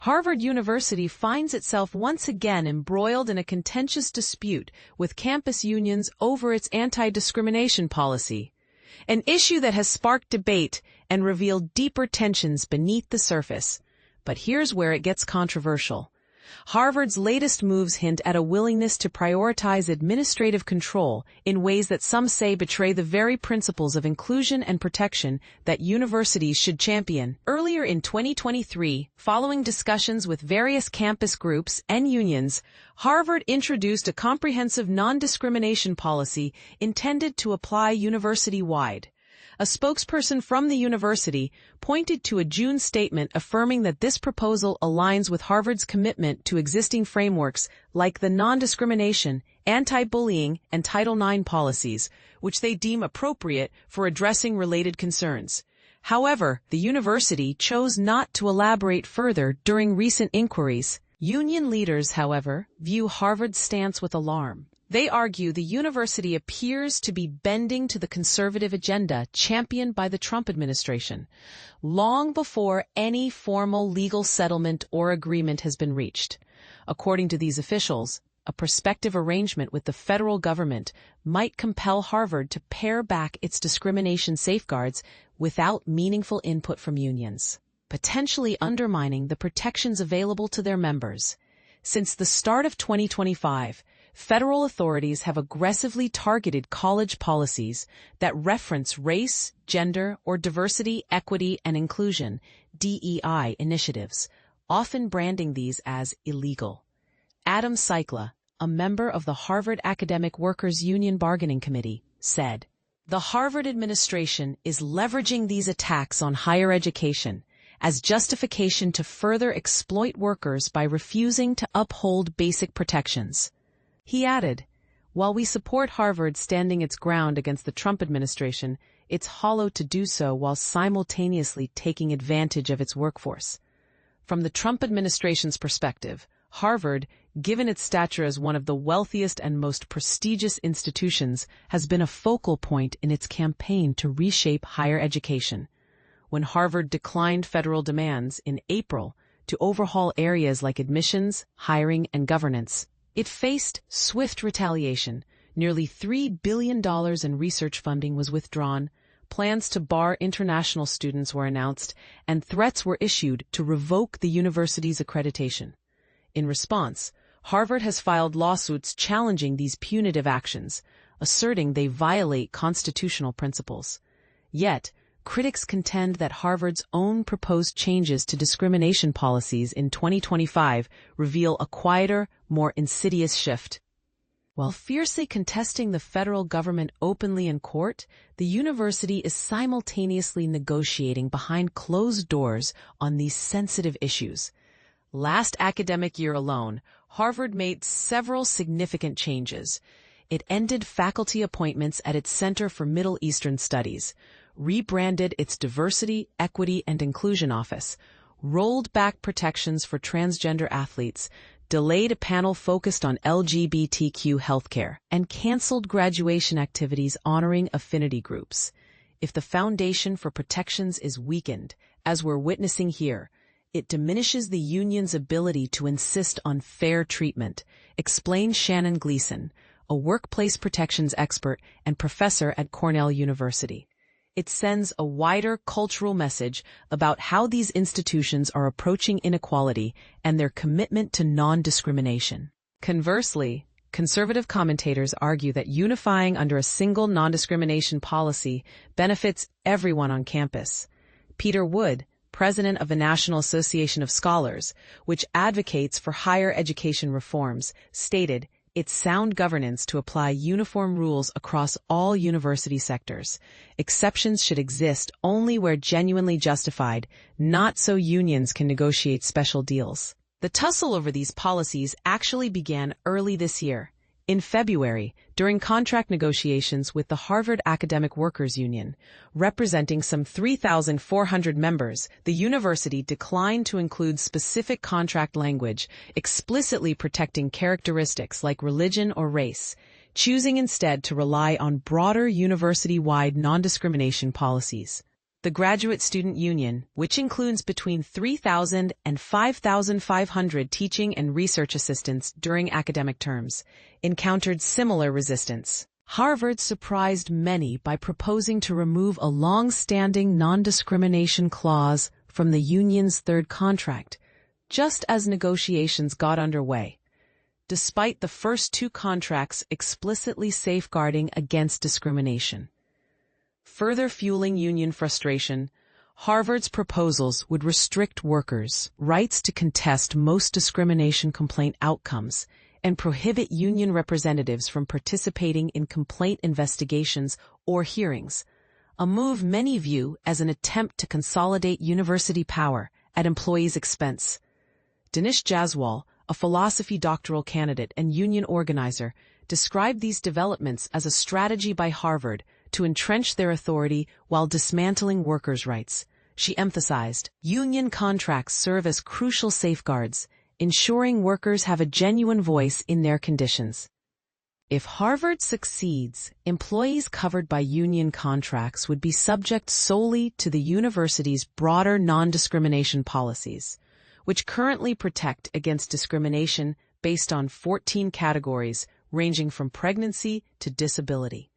Harvard University finds itself once again embroiled in a contentious dispute with campus unions over its anti-discrimination policy, an issue that has sparked debate and revealed deeper tensions beneath the surface. But here's where it gets controversial. Harvard's latest moves hint at a willingness to prioritize administrative control in ways that some say betray the very principles of inclusion and protection that universities should champion. Earlier in 2023, following discussions with various campus groups and unions, Harvard introduced a comprehensive non-discrimination policy intended to apply university-wide. A spokesperson from the university pointed to a June statement affirming that this proposal aligns with Harvard's commitment to existing frameworks like the non-discrimination, anti-bullying, and Title IX policies, which they deem appropriate for addressing related concerns. However, the university chose not to elaborate further during recent inquiries. Union leaders, however, view Harvard's stance with alarm. They argue the university appears to be bending to the conservative agenda championed by the Trump administration, long before any formal legal settlement or agreement has been reached. According to these officials, a prospective arrangement with the federal government might compel Harvard to pare back its discrimination safeguards without meaningful input from unions, potentially undermining the protections available to their members. Since the start of 2025, federal authorities have aggressively targeted college policies that reference race, gender, or diversity, equity, and inclusion (DEI) initiatives, often branding these as illegal. Adam Seikla, a member of the Harvard Academic Workers Union Bargaining Committee, said, "The Harvard administration is leveraging these attacks on higher education as justification to further exploit workers by refusing to uphold basic protections." He added, "While we support Harvard standing its ground against the Trump administration, it's hollow to do so while simultaneously taking advantage of its workforce." From the Trump administration's perspective, Harvard, given its stature as one of the wealthiest and most prestigious institutions, has been a focal point in its campaign to reshape higher education. When Harvard declined federal demands in April to overhaul areas like admissions, hiring, and governance, it faced swift retaliation. Nearly $3 billion in research funding was withdrawn, plans to bar international students were announced, and threats were issued to revoke the university's accreditation. In response, Harvard has filed lawsuits challenging these punitive actions, asserting they violate constitutional principles. Yet, critics contend that Harvard's own proposed changes to discrimination policies in 2025 reveal a quieter, more insidious shift. While fiercely contesting the federal government openly in court, the university is simultaneously negotiating behind closed doors on these sensitive issues. Last academic year alone, Harvard made several significant changes. It ended faculty appointments at its Center for Middle Eastern Studies, rebranded its Diversity, Equity, and Inclusion Office, rolled back protections for transgender athletes, delayed a panel focused on LGBTQ healthcare, and canceled graduation activities honoring affinity groups. If the foundation for protections is weakened, as we're witnessing here, it diminishes the union's ability to insist on fair treatment, explains Shannon Gleason, a workplace protections expert and professor at Cornell University. It sends a wider cultural message about how these institutions are approaching inequality and their commitment to non-discrimination. Conversely, conservative commentators argue that unifying under a single non-discrimination policy benefits everyone on campus. Peter Wood, president of the National Association of Scholars, which advocates for higher education reforms, stated, "It's sound governance to apply uniform rules across all university sectors. Exceptions should exist only where genuinely justified, not so unions can negotiate special deals." The tussle over these policies actually began early this year. In February, during contract negotiations with the Harvard Academic Workers Union, representing some 3,400 members, the university declined to include specific contract language explicitly protecting characteristics like religion or race, choosing instead to rely on broader university-wide non-discrimination policies. The Graduate Student Union, which includes between 3,000 and 5,500 teaching and research assistants during academic terms, encountered similar resistance. Harvard surprised many by proposing to remove a long-standing non-discrimination clause from the union's third contract, just as negotiations got underway, despite the first two contracts explicitly safeguarding against discrimination. Further fueling union frustration, Harvard's proposals would restrict workers' rights to contest most discrimination complaint outcomes and prohibit union representatives from participating in complaint investigations or hearings, a move many view as an attempt to consolidate university power at employees' expense. Dinesh Jaswal, a philosophy doctoral candidate and union organizer, described these developments as a strategy by Harvard to entrench their authority while dismantling workers' rights. She emphasized, union contracts serve as crucial safeguards, ensuring workers have a genuine voice in their conditions. If Harvard succeeds, employees covered by union contracts would be subject solely to the university's broader non-discrimination policies, which currently protect against discrimination based on 14 categories ranging from pregnancy to disability.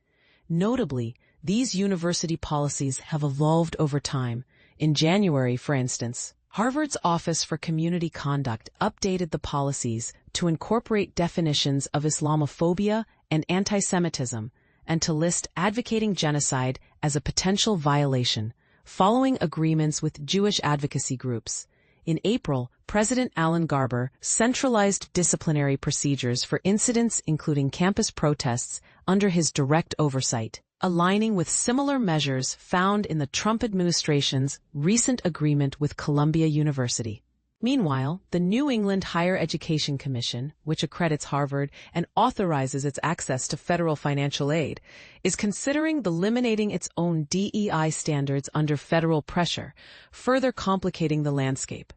Notably, these university policies have evolved over time. In January, for instance, Harvard's Office for Community Conduct updated the policies to incorporate definitions of Islamophobia and anti-Semitism and to list advocating genocide as a potential violation, following agreements with Jewish advocacy groups. In April, President Alan Garber centralized disciplinary procedures for incidents including campus protests under his direct oversight, aligning with similar measures found in the Trump administration's recent agreement with Columbia University. Meanwhile, the New England Higher Education Commission, which accredits Harvard and authorizes its access to federal financial aid, is considering eliminating its own DEI standards under federal pressure, further complicating the landscape.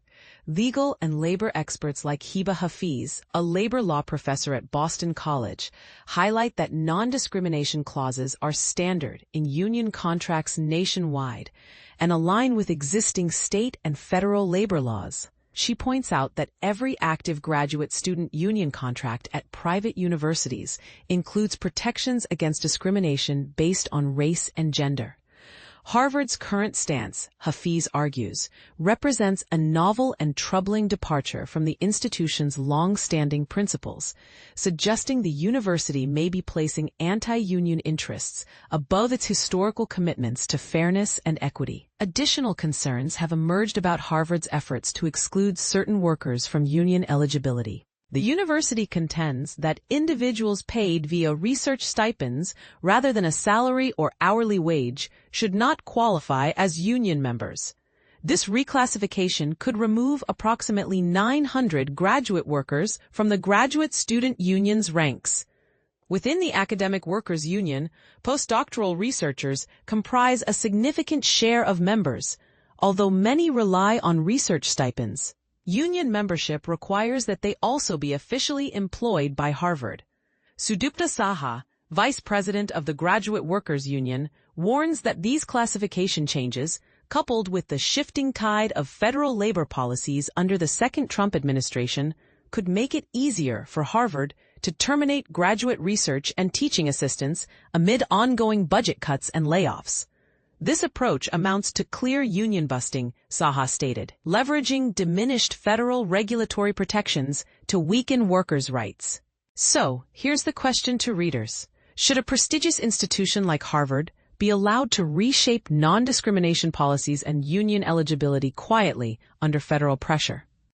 Legal and labor experts like Hiba Hafiz, a labor law professor at Boston College, highlight that non-discrimination clauses are standard in union contracts nationwide and align with existing state and federal labor laws. She points out that every active graduate student union contract at private universities includes protections against discrimination based on race and gender. Harvard's current stance, Hafiz argues, represents a novel and troubling departure from the institution's long-standing principles, suggesting the university may be placing anti-union interests above its historical commitments to fairness and equity. Additional concerns have emerged about Harvard's efforts to exclude certain workers from union eligibility. The university contends that individuals paid via research stipends rather than a salary or hourly wage should not qualify as union members. This reclassification could remove approximately 900 graduate workers from the Graduate Student Union's ranks. Within the Academic Workers Union, postdoctoral researchers comprise a significant share of members, although many rely on research stipends. Union membership requires that they also be officially employed by Harvard. Sudipta Saha, vice president of the Graduate Workers Union, warns that these classification changes, coupled with the shifting tide of federal labor policies under the second Trump administration, could make it easier for Harvard to terminate graduate research and teaching assistants amid ongoing budget cuts and layoffs. This approach amounts to clear union busting, Saha stated, leveraging diminished federal regulatory protections to weaken workers' rights. So, here's the question to readers. Should a prestigious institution like Harvard be allowed to reshape non-discrimination policies and union eligibility quietly under federal pressure?